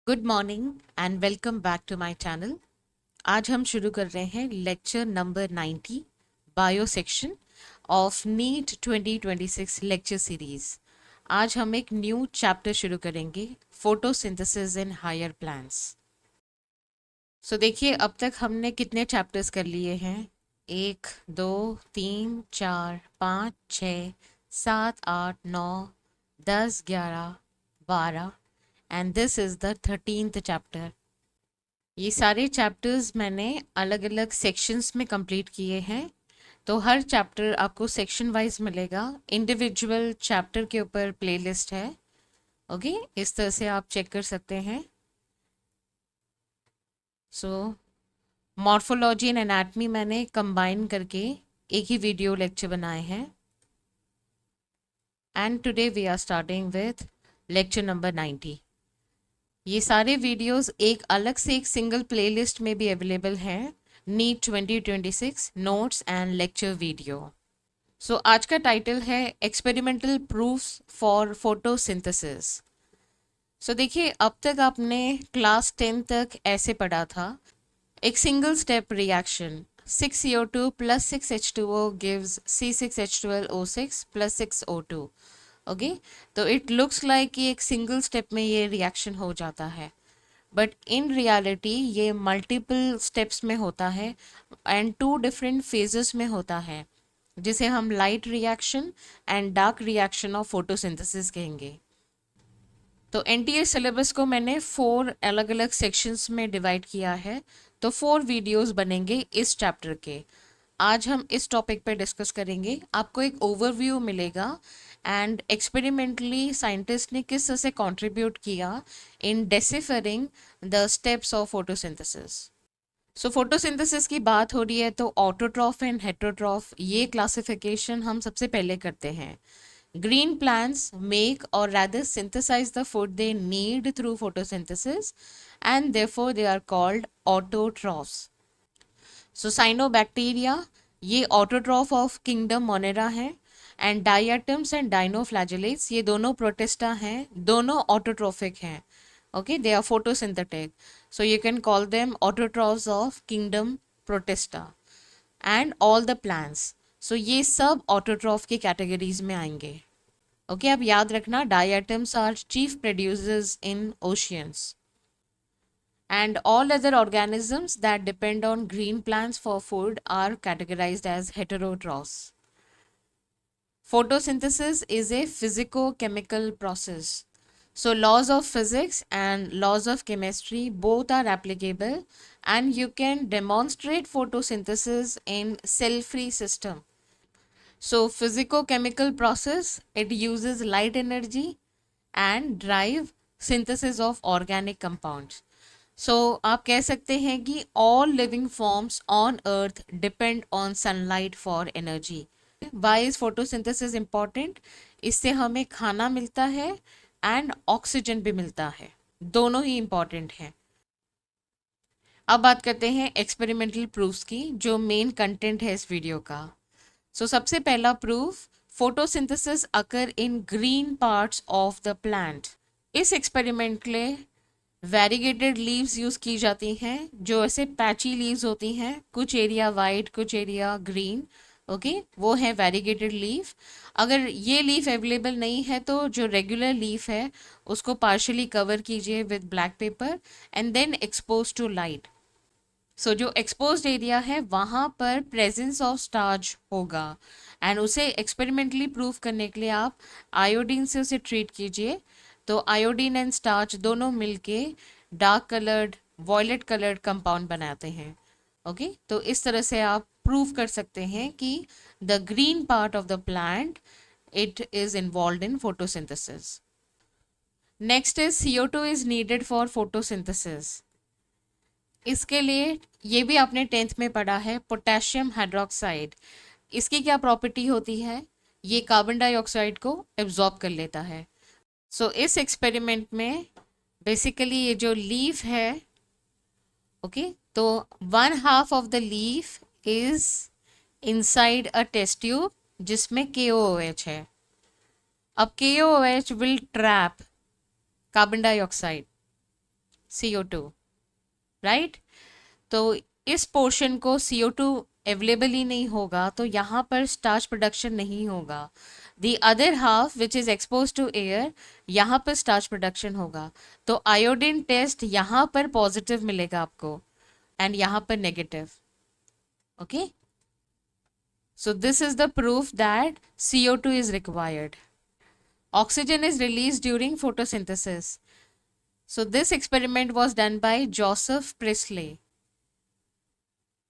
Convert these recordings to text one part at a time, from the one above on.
Good morning and welcome back to my channel. आज हम शुरू कर रहे हैं lecture number 90 bio section of NEET 2026 lecture series. आज हम एक न्यू चैप्टर शुरू करेंगे, photosynthesis in higher plants. So देखिए, अब तक हमने कितने चैप्टर्स कर लिए हैं? 1, 2, 3, 4, 5, 6, 7, 8, 9, 10, 11, 12 and this is the 13th chapter. ये सारे चैप्टर्स मैंने अलग अलग सेक्शंस में कंप्लीट किए हैं, तो हर चैप्टर आपको सेक्शन वाइज मिलेगा। इंडिविजुअल चैप्टर के ऊपर प्लेलिस्ट है। ओके, इस तरह से आप चेक कर सकते हैं। सो मॉर्फोलॉजी एंड एनाटमी मैंने कंबाइन करके एक ही वीडियो लेक्चर बनाए हैं। And today we are starting with lecture number 90। ये सारे वीडियोस एक अलग से एक सिंगल प्लेलिस्ट में भी अवेलेबल हैं, NEET 2026 notes and lecture video. So आज का टाइटल है experimental proofs for photosynthesis. So देखिए, अब तक आपने क्लास 10 तक ऐसे पढ़ा था, एक single step reaction 6CO2 plus 6H2O gives C6H12O6 plus 6O2। Okay, तो इट लुक्स लाइक कि एक सिंगल स्टेप में ये रिएक्शन हो जाता है, बट इन रियलिटी ये मल्टीपल स्टेप्स में होता है एंड टू डिफरेंट फेजेस में होता है, जिसे हम light reaction and dark reaction of photosynthesis कहेंगे। तो एनटीए सिलेबस को मैंने 4 अलग अलग सेक्शंस में डिवाइड किया है, तो 4 वीडियोस बनेंगे इस चैप्टर के। आज हम इस टॉपिक पे डिस्कस करेंगे, आपको एक ओवरव्यू मिलेगा एंड एक्सपेरिमेंटली साइंटिस्ट ने किस तरह से कंट्रीब्यूट किया in deciphering the steps of photosynthesis. So photosynthesis की बात हो रही है तो ऑटोट्रॉफ एंड हेटरोट्रॉफ ये क्लासिफिकेशन हम सबसे पहले करते हैं। Green plants make or rather synthesize the food they need through photosynthesis and therefore they are called autotrophs. So cyanobacteria ये autotroph of kingdom Monera है and diatoms and dinoflagellates ये दोनों protista हैं, दोनों autotrophic हैं. Okay, they are photosynthetic. So you can call them autotrophs of kingdom protista and all the plants. So ये सब autotroph की categories में आएंगे. ओके, अब याद रखना, diatoms are chief producers in oceans and all other organisms that depend on green plants for food are categorised as heterotrophs. Photosynthesis is a physico-chemical process. So laws of physics and laws of chemistry both are applicable and you can demonstrate photosynthesis in cell-free system. So physico-chemical process, it uses light energy and drive synthesis of organic compounds. So आप कह सकते हैं कि all living forms on earth depend on sunlight for energy. Why is photosynthesis important? इससे हमें खाना मिलता है and ऑक्सीजन भी मिलता है, दोनों ही important हैं। अब बात करते हैं एक्सपेरिमेंटल प्रूफ्स की, जो मेन कंटेंट है इस वीडियो का। सो सबसे पहला proof, photosynthesis occur in green parts of the plant. इस एक्सपेरिमेंट के लिए वेरीगेटेड लीव्स यूज़ की जाती हैं, जो ऐसे पैची लीव्स होती हैं, कुछ एरिया वाइट कुछ एरिया ग्रीन। ओके, वो है वेरीगेटेड लीफ। अगर ये लीफ अवेलेबल नहीं है तो जो रेगुलर लीफ है उसको पार्शली कवर कीजिए with black paper and then expose to light. So जो एक्सपोज्ड एरिया है वहाँ पर प्रेजेंस ऑफ स्टार्च होगा एंड उसे एक्सपेरिमेंटली प्रूव करने के लिए आप आयोडीन से उसे ट्रीट कीजिए। तो आयोडीन एंड स्टार्च दोनों मिलके dark coloured violet coloured compound बनाते हैं। ओके, तो इस तरह से आप प्रूव कर सकते हैं कि the green part of the plant it is involve in photosynthesis. Next is CO2 is needed for photosynthesis. इसके लिए ये भी आपने 10th में पढ़ा है, पोटेशियम हाइड्रोक्साइड। इसकी क्या प्रॉपर्टी होती है? ये कार्बन डाइऑक्साइड को एब्जॉर्ब कर लेता है। सो इस एक्सपेरिमेंट में बेसिकली ये जो लीफ है, ओके, तो 1/2 of the leaf is inside a test tube जिसमें KOOH है। अब KOOH will trap carbon dioxide CO2, right. तो इस पोर्शन को CO2 अवेलेबल ही नहीं होगा तो यहाँ पर स्टार्च प्रोडक्शन नहीं होगा। The other half which is expose to air, यहाँ पर स्टार्च प्रोडक्शन होगा। तो आयोडीन टेस्ट यहाँ पर पॉजिटिव मिलेगा आपको एंड यहाँ पर negative. Okay, so this is the proof that CO2 is required. Oxygen is released during photosynthesis. So this experiment was done by Joseph Priestley.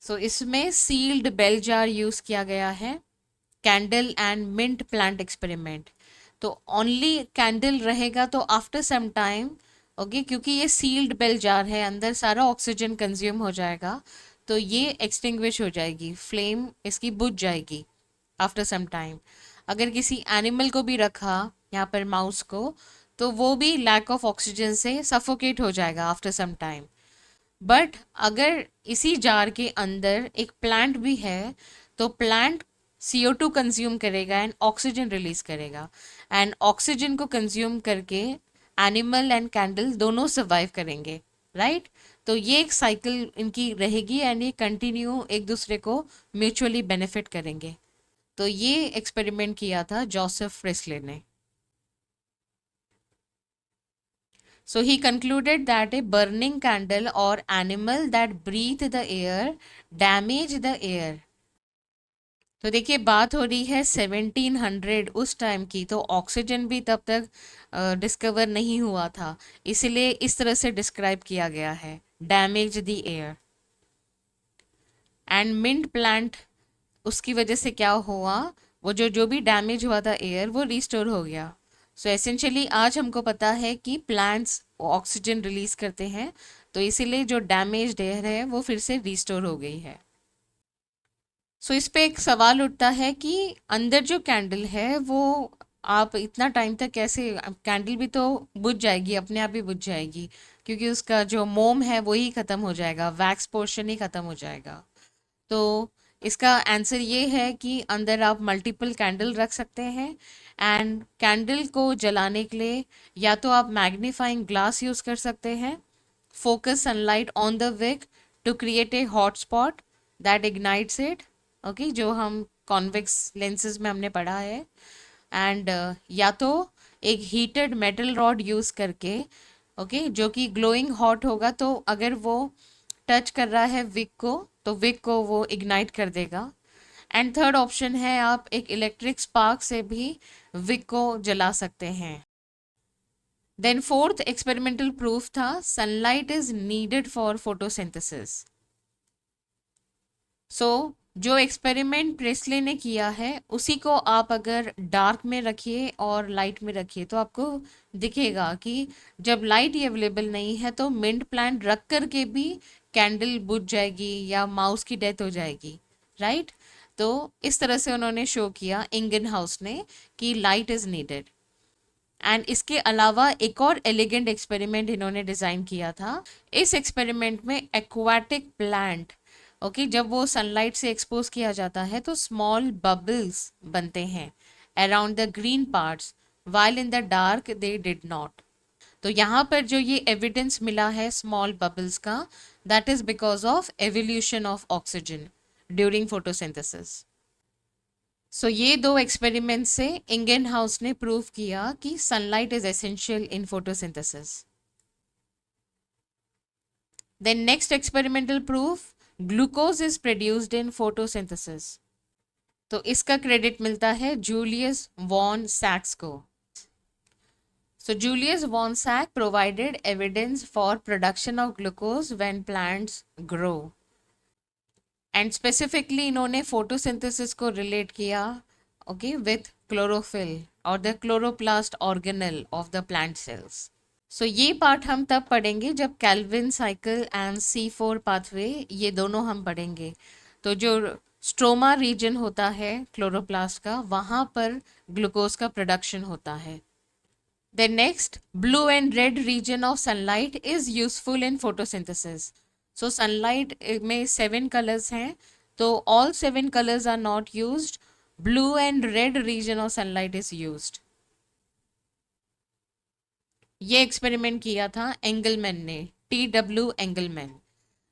So इसमें sealed bell jar use किया गया है, candle and mint plant experiment. तो only candle रहेगा तो after some time, okay, क्योंकि ये sealed bell jar है, अंदर सारा ऑक्सीजन कंज्यूम हो जाएगा तो ये एक्सटिंग्विश हो जाएगी, फ्लेम इसकी बुझ जाएगी आफ्टर सम टाइम। अगर किसी एनिमल को भी रखा, यहाँ पर माउस को, तो वो भी लैक ऑफ ऑक्सीजन से सफोकेट हो जाएगा आफ्टर सम टाइम। बट अगर इसी जार के अंदर एक प्लांट भी है तो प्लांट CO2 कंज्यूम करेगा एंड ऑक्सीजन रिलीज करेगा, एंड ऑक्सीजन को कंज्यूम करके एनिमल एंड कैंडल दोनों सर्वाइव करेंगे, राइट। तो ये एक साइकिल इनकी रहेगी एंड ये कंटिन्यू एक दूसरे को म्यूचुअली बेनिफिट करेंगे। तो ये एक्सपेरिमेंट किया था जोसेफ प्रेस्ले ने। So he concluded that a burning candle or animal that breathe the air damage the air. तो देखिए बात हो रही है 1700 उस टाइम की, तो ऑक्सीजन भी तब तक डिस्कवर नहीं हुआ था, इसीलिए इस तरह से डिस्क्राइब किया गया है, damage the air. And mint plant, उसकी वजह से क्या हुआ, वो जो भी डैमेज हुआ था एयर वो रिस्टोर हो गया। सो एसेंशियली आज हमको पता है कि प्लांट्स ऑक्सीजन रिलीज करते हैं, तो इसीलिए जो डैमेज्ड एयर है वो फिर से रिस्टोर हो गई है। सो इस पे एक सवाल उठता है कि अंदर जो कैंडल है वो आप इतना टाइम तक कैसे, कैंडल भी तो बुझ जाएगी, अपने आप ही बुझ जाएगी, क्योंकि उसका जो मोम है वो ही ख़त्म हो जाएगा, वैक्स पोर्शन ही ख़त्म हो जाएगा। तो इसका आंसर ये है कि अंदर आप मल्टीपल कैंडल रख सकते हैं एंड कैंडल को जलाने के लिए या तो आप मैग्नीफाइंग ग्लास यूज़ कर सकते हैं, focus sunlight on the wick to create a hot spot that ignites it, okay, जो हम कॉन्वेक्स लेंसेज में हमने पढ़ा है। एंड या तो एक हीटेड मेटल रॉड यूज़ करके, ओके, जो कि ग्लोइंग हॉट होगा, तो अगर वो टच कर रहा है विक को तो विक को वो इग्नाइट कर देगा। एंड थर्ड ऑप्शन है आप एक इलेक्ट्रिक स्पार्क से भी विक को जला सकते हैं। देन फोर्थ एक्सपेरिमेंटल प्रूफ था sunlight is needed for photosynthesis. So जो एक्सपेरिमेंट प्रेस्ले ने किया है उसी को आप अगर डार्क में रखिए और लाइट में रखिए तो आपको दिखेगा कि जब लाइट ही अवेलेबल नहीं है तो मिंट प्लांट रख कर के भी कैंडल बुझ जाएगी या माउस की डेथ हो जाएगी, राइट। तो इस तरह से उन्होंने शो किया इंगनहाउस ने कि लाइट इज नीडेड। एंड इसके अलावा एक और एलिगेंट एक्सपेरिमेंट इन्होंने डिज़ाइन किया था। इस एक्सपेरिमेंट में एक्वाटिक प्लांट, ओके, जब वो सनलाइट से एक्सपोज किया जाता है तो स्मॉल बबल्स बनते हैं around the green parts, while in the dark they did not. तो यहाँ पर जो ये एविडेंस मिला है स्मॉल बबल्स का, that is because of evolution of oxygen during photosynthesis. So ये दो एक्सपेरिमेंट से इंगनहाउस ने प्रूव किया कि sunlight is essential in photosynthesis. Then next experimental proof, glucose is produced in photosynthesis. तो इसका क्रेडिट मिलता है जूलियस वॉन सैक्स को। So Julius von Sack provided evidence for production of glucose when plants grow. And specifically इन्होंने photosynthesis को relate किया, okay, with chlorophyll or the chloroplast organelle of the plant cells. So ये part हम तब पढ़ेंगे जब Calvin cycle and C4 pathway ये दोनों हम पढ़ेंगे। तो जो स्ट्रोमा रीजन होता है क्लोरोप्लास्ट का, वहाँ पर ग्लूकोज का प्रोडक्शन होता है। Then next, blue and red region of sunlight is useful in photosynthesis. So sunlight में 7 colors हैं, तो all 7 colors are not used. Blue and red region of sunlight is used. ये एक्सपेरिमेंट किया था Engelmann ने TW Engelmann.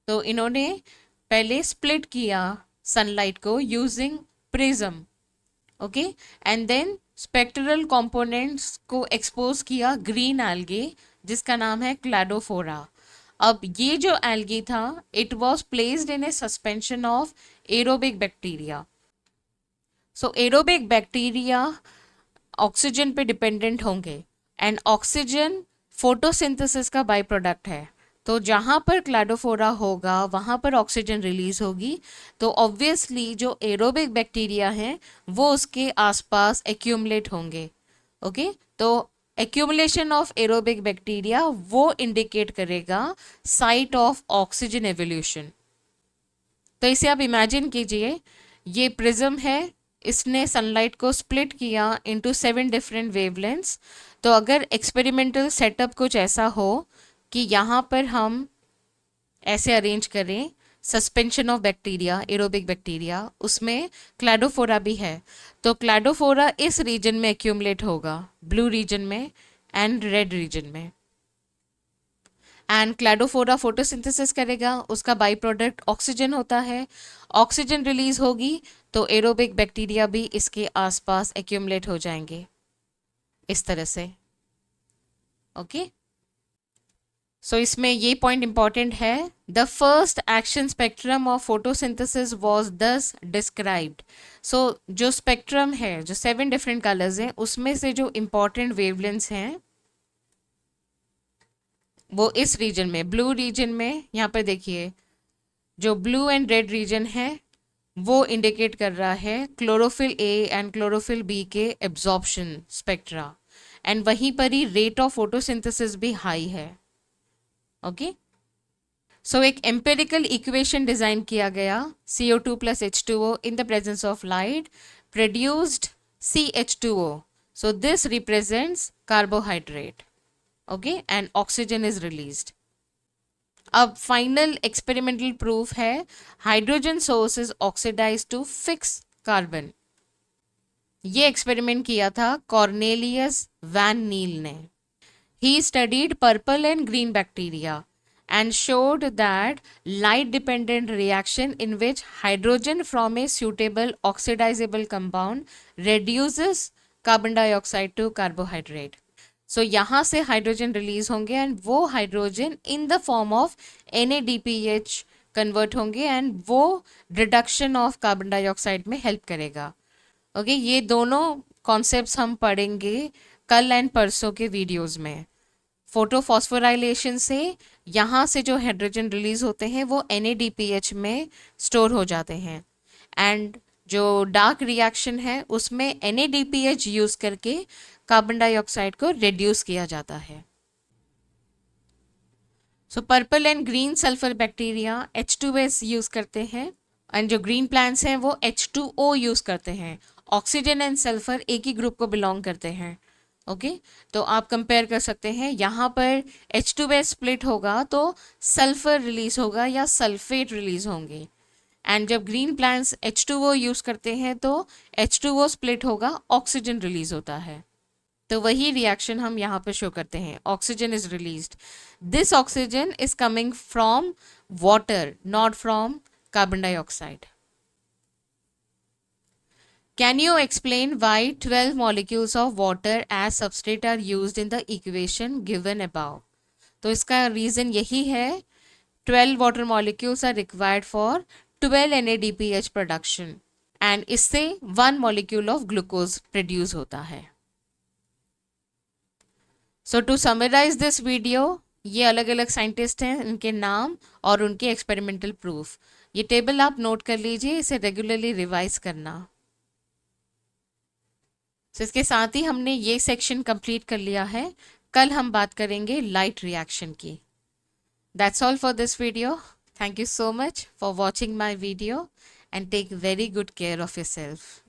तो इन्होंने पहले स्प्लिट किया सनलाइट को using prism, okay, and then spectral components को एक्सपोज किया ग्रीन एल्गे जिसका नाम है क्लैडोफोरा। अब ये जो एल्गी था it was placed in a suspension of aerobic bacteria. So aerobic bacteria oxygen पे डिपेंडेंट होंगे एंड ऑक्सीजन फोटोसिंथेसिस का बाई प्रोडक्ट है। तो जहाँ पर क्लैडोफोरा होगा वहाँ पर ऑक्सीजन रिलीज होगी, तो ऑब्वियसली जो एरोबिक बैक्टीरिया हैं वो उसके आसपास एक्यूमुलेट होंगे, ओके। तो एक्यूमुलेशन ऑफ एरोबिक बैक्टीरिया वो इंडिकेट करेगा साइट ऑफ ऑक्सीजन एवोल्यूशन। तो इसे आप इमेजिन कीजिए, ये प्रिज्म है, इसने सनलाइट को स्प्लिट किया इनटू 7 डिफरेंट वेवलेंथ्स। तो अगर एक्सपेरिमेंटल सेटअप कुछ ऐसा हो कि यहाँ पर हम ऐसे अरेंज करें suspension of bacteria, aerobic bacteria, उसमें क्लैडोफोरा भी है, तो क्लैडोफोरा इस रीजन में एक्यूमुलेट होगा, ब्लू रीजन में एंड रेड रीजन में। एंड क्लैडोफोरा फोटोसिंथेसिस करेगा, उसका बाई प्रोडक्ट ऑक्सीजन होता है, ऑक्सीजन रिलीज होगी तो एरोबिक बैक्टीरिया भी इसके आसपास एक्यूमुलेट हो जाएंगे इस तरह से, ओके। सो इसमें ये पॉइंट इंपॉर्टेंट है, the first action spectrum of photosynthesis was दस डिस्क्राइब्ड। सो जो स्पेक्ट्रम है, जो 7 डिफरेंट कलर्स हैं, उसमें से जो इंपॉर्टेंट वेवलेंथ्स हैं वो इस रीजन में, ब्लू रीजन में, यहाँ पर देखिए जो ब्लू एंड रेड रीजन है वो इंडिकेट कर रहा है chlorophyll a and chlorophyll b के एब्जॉर्प्शन स्पेक्ट्रा, एंड वहीं पर ही रेट ऑफ फोटोसिंथेसिस भी हाई है, ओके। सो एक एम्पेरिकल इक्वेशन डिजाइन किया गया, CO2 plus H2O in the presence of light produced CH2O. So this represents carbohydrate, okay, and oxygen is released. अब final experimental proof है, hydrogen source is oxidize to fix carbon. ये experiment किया था Cornelius van नील ने। He studied purple and green bacteria and showed that light-dependent reaction in which hydrogen from a suitable oxidizable compound reduces carbon dioxide to carbohydrate. So यहाँ से hydrogen release होंगे and वो hydrogen in the form of NADPH convert होंगे and वो reduction of carbon dioxide में help करेगा, okay. ये दोनों कॉन्सेप्ट्स हम पढ़ेंगे कल एंड परसों के वीडियोस में। फोटोफॉस्फोराइलेशन से यहाँ से जो हाइड्रोजन रिलीज होते हैं वो NADPH में स्टोर हो जाते हैं, एंड जो डार्क रिएक्शन है उसमें NADPH यूज करके कार्बन डाइऑक्साइड को रिड्यूस किया जाता है। So purple and green sulphur bacteria H2S use करते हैं, एंड जो ग्रीन प्लांट्स हैं वो H2O यूज करते हैं। ऑक्सीजन एंड सल्फर एक ही ग्रुप को बिलोंग करते हैं, ओके। तो आप कंपेयर कर सकते हैं, यहाँ पर H2S स्प्लिट होगा तो सल्फर रिलीज होगा या सल्फेट रिलीज होंगे, एंड जब ग्रीन प्लांट्स H2O यूज करते हैं तो H2O स्प्लिट होगा, ऑक्सीजन रिलीज होता है। तो वही रिएक्शन हम यहाँ पे शो करते हैं, oxygen is released. This oxygen is coming from water, not from carbon dioxide. Can you explain why 12 molecules of water as substrate are used in the equation given above? तो इसका reason यही है, 12 water molecules are required for 12 NADPH production and इससे 1 molecule of glucose produce होता है। So to summarize this video, ये अलग अलग साइंटिस्ट हैं, इनके नाम और उनके एक्सपेरिमेंटल प्रूफ। ये टेबल आप नोट कर लीजिए, इसे रेगुलरली रिवाइज करना। तो इसके साथ ही हमने ये सेक्शन कंप्लीट कर लिया है, कल हम बात करेंगे लाइट रिएक्शन की। That's all for this video. Thank you so much for watching my video and take very good care of yourself.